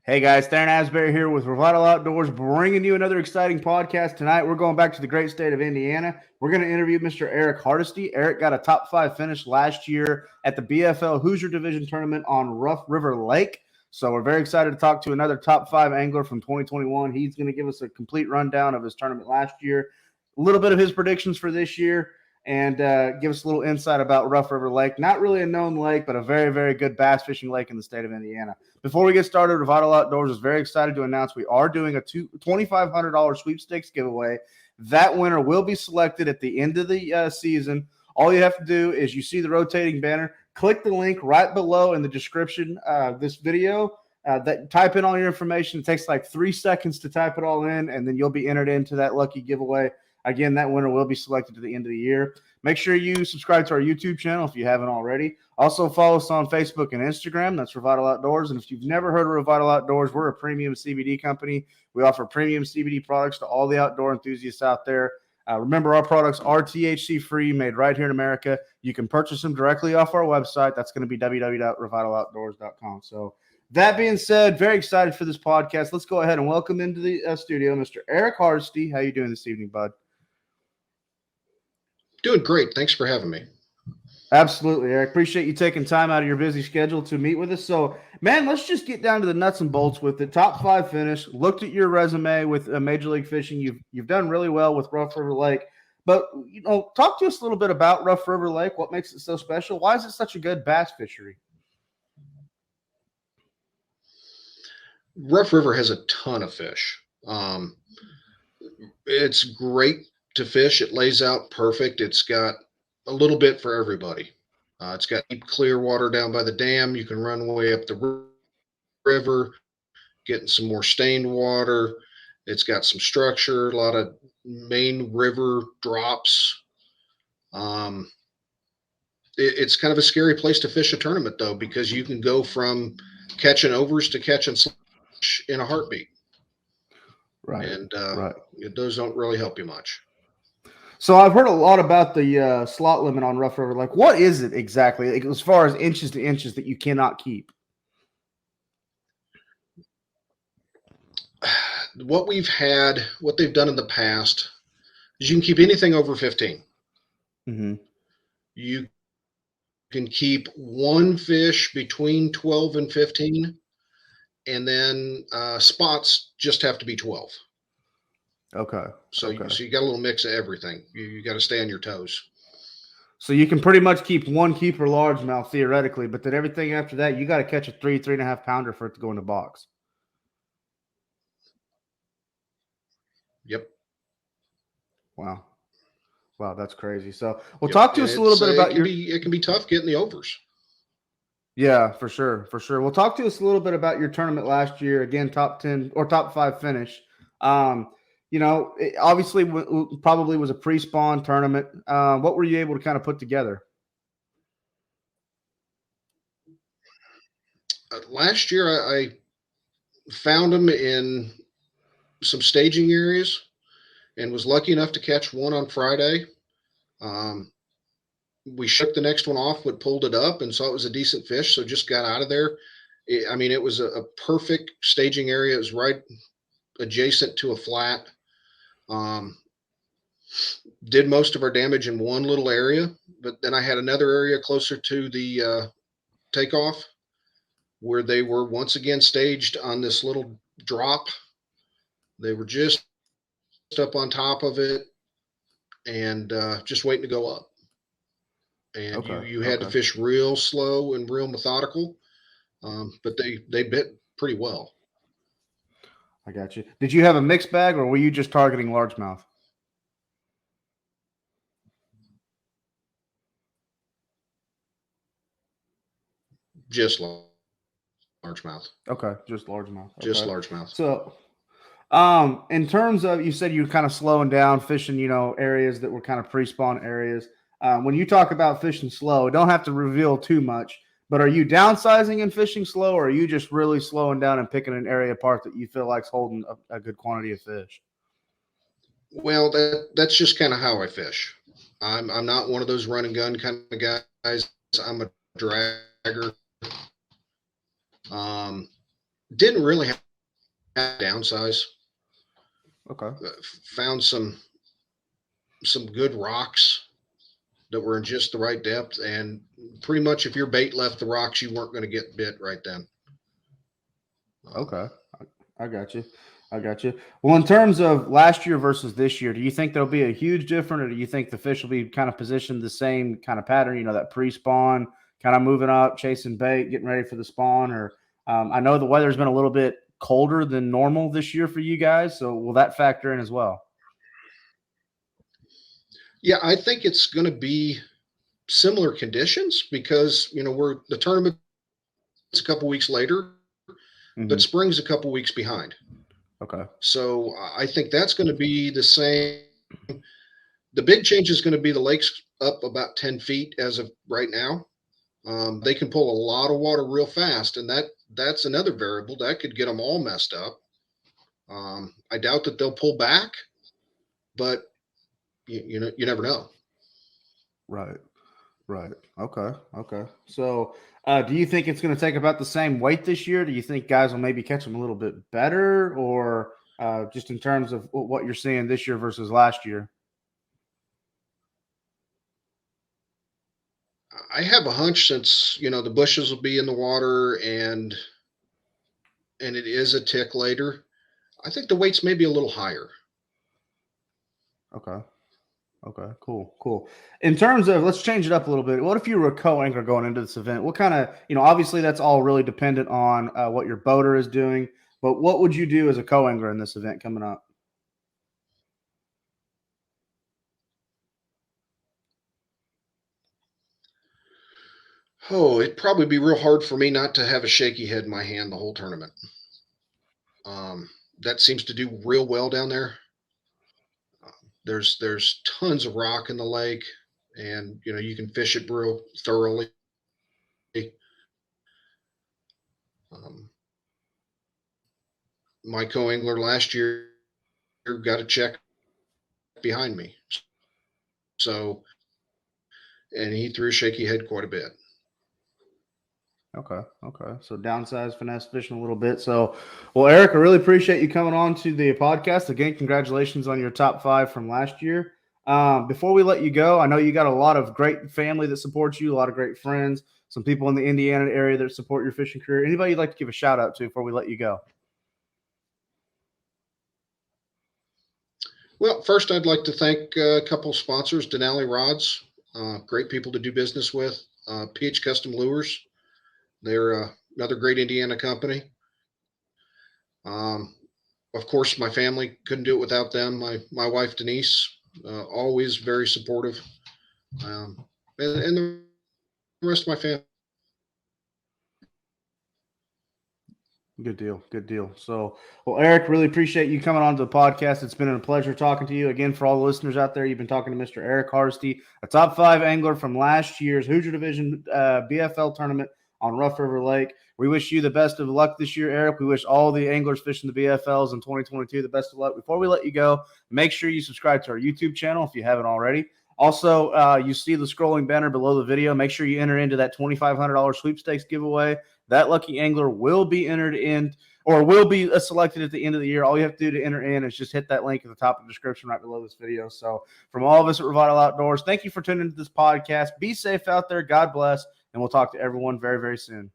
Hey guys, Theron Asbury here with Revital Outdoors, bringing you another exciting podcast tonight. We're going back to the great state of Indiana. We're going to interview Mr. Eric Hardesty. Eric got a top 5 finish last year at the BFL Hoosier Division tournament on Rough River Lake. So we're very excited to talk to another top 5 angler from 2021. He's going to give us a complete rundown of his tournament last year, a little bit of his predictions for this year, and give us a little insight about Rough River Lake. Not really a known lake, but a very, very good bass fishing lake in the state of Indiana. Before we get started, Revital Outdoors is very excited to announce we are doing a $2,500 sweepstakes giveaway. That winner will be selected at the end of the season. All you have to do is you see the rotating banner, click the link right below in the description of this video. Type in all your information. It takes like 3 seconds to type it all in, and then you'll be entered into that lucky giveaway. Again, that winner will be selected to the end of the year. Make sure you subscribe to our YouTube channel if you haven't already. Also, follow us on Facebook and Instagram. That's Revital Outdoors. And if you've never heard of Revital Outdoors, we're a premium CBD company. We offer premium CBD products to all the outdoor enthusiasts out there. Remember, our products are THC-free, made right here in America. You can purchase them directly off our website. That's going to be www.revitaloutdoors.com. So that being said, very excited for this podcast. Let's go ahead and welcome into the studio Mr. Eric Hardesty. How you doing this evening, bud? Doing great. Thanks for having me. Absolutely, Eric. Appreciate you taking time out of your busy schedule to meet with us. So, man, let's just get down to the nuts and bolts with the top 5 finish. Looked at your resume with Major League Fishing. You've done really well with Rough River Lake. But, talk to us a little bit about Rough River Lake. What makes it so special? Why is it such a good bass fishery? Rough River has a ton of fish. It's great to fish. It lays out perfect. It's got a little bit for everybody. It's got deep, clear water down by the dam. You can run way up the river, getting some more stained water. It's got some structure, a lot of main river drops. It's kind of a scary place to fish a tournament, though, because you can go from catching overs to catching slush in a heartbeat. Right. And right. Those don't really help you much. So I've heard a lot about the slot limit on Rough River. Like, what is it exactly, like, as far as inches to inches that you cannot keep? What they've done in the past is you can keep anything over 15. Mm-hmm. You can keep one fish between 12 and 15, and then spots just have to be 12. Okay. So you got a little mix of everything. You got to stay on your toes. So you can pretty much keep one keeper largemouth theoretically, but then everything after that, you got to catch a 3.5 pounder for it to go in the box. Yep. Wow, that's crazy. So, talk to us a little bit about it can be tough getting the overs. Yeah, for sure. Well, talk to us a little bit about your tournament last year. Again, top 10 or top 5 finish. It obviously probably was a pre-spawn tournament. What were you able to kind of put together? Last year, I found them in some staging areas and was lucky enough to catch one on Friday. We shook the next one off, but pulled it up and saw it was a decent fish, so just got out of there. It was a perfect staging area. It was right adjacent to a flat. Did most of our damage in one little area, but then I had another area closer to the takeoff where they were once again staged on this little drop. They were just up on top of it and just waiting to go up. And you had to fish real slow and real methodical, but they bit pretty well. I got you. Did you have a mixed bag, or were you just targeting largemouth? Just largemouth. Okay, just largemouth. Okay. Just largemouth. So, in terms of, you said you were kind of slowing down, fishing, areas that were kind of pre-spawn areas. When you talk about fishing slow, don't have to reveal too much, but are you downsizing and fishing slow, or are you just really slowing down and picking an area apart that you feel like's holding a good quantity of fish? Well, that's just kind of how I fish. I'm not one of those run and gun kind of guys. I'm a dragger. Didn't really have to downsize. Okay. Found some good rocks that were in just the right depth, and pretty much if your bait left the rocks, you weren't going to get bit right then. Okay. I got you. I got you. Well, in terms of last year versus this year, do you think there'll be a huge difference, or do you think the fish will be kind of positioned the same kind of pattern? You know, that pre-spawn, kind of moving up, chasing bait, getting ready for the spawn. Or I know the weather's been a little bit colder than normal this year for you guys, so will that factor in as well? Yeah, I think it's going to be similar conditions because the tournament's a couple weeks later, but Mm-hmm. spring's a couple weeks behind. Okay. So I think that's going to be the same. The big change is going to be the lake's up about 10 feet as of right now. They can pull a lot of water real fast, and that's another variable that could get them all messed up. I doubt that they'll pull back, but you never know. Right. Right. Okay. Okay. So, do you think it's going to take about the same weight this year? Do you think guys will maybe catch them a little bit better, or just in terms of what you're seeing this year versus last year? I have a hunch since the bushes will be in the water and it is a tick later. I think the weights may be a little higher. Okay. Okay. Cool. Cool. In terms of, let's change it up a little bit. What if you were a co-angler going into this event? What kind of, obviously that's all really dependent on what your boater is doing, but what would you do as a co-angler in this event coming up? Oh, it'd probably be real hard for me not to have a shaky head in my hand the whole tournament. That seems to do real well down there. There's tons of rock in the lake, and you can fish it real thoroughly. Um, my co-angler last year got a check behind me, so and he threw shaky head quite a bit. Okay. Okay. So downsize, finesse fishing a little bit. So, well, Eric, I really appreciate you coming on to the podcast. Again, congratulations on your top 5 from last year. Before we let you go, I know you got a lot of great family that supports you, a lot of great friends, some people in the Indiana area that support your fishing career. Anybody you'd like to give a shout out to before we let you go? Well, first, I'd like to thank a couple of sponsors, Denali Rods, great people to do business with, PH Custom Lures. They're another great Indiana company. Um, of course, my family couldn't do it without them. My wife Denise, always very supportive, and the rest of my family. Good deal. Good deal. So, well, Eric, really appreciate you coming on to the podcast. It's been a pleasure talking to you. Again, for all the listeners out there, you've been talking to Mr. Eric Hardesty, a top 5 angler from last year's Hoosier Division BFL tournament on Rough River Lake. We wish you the best of luck this year, Eric. We wish all the anglers fishing the BFLs in 2022 the best of luck. Before we let you go, make sure you subscribe to our YouTube channel if you haven't already. Also, you see the scrolling banner below the video. Make sure you enter into that $2,500 sweepstakes giveaway. That lucky angler will be entered in or will be selected at the end of the year. All you have to do to enter in is just hit that link at the top of the description right below this video. So from all of us at Revital Outdoors, thank you for tuning into this podcast. Be safe out there. God bless. And we'll talk to everyone very, very soon.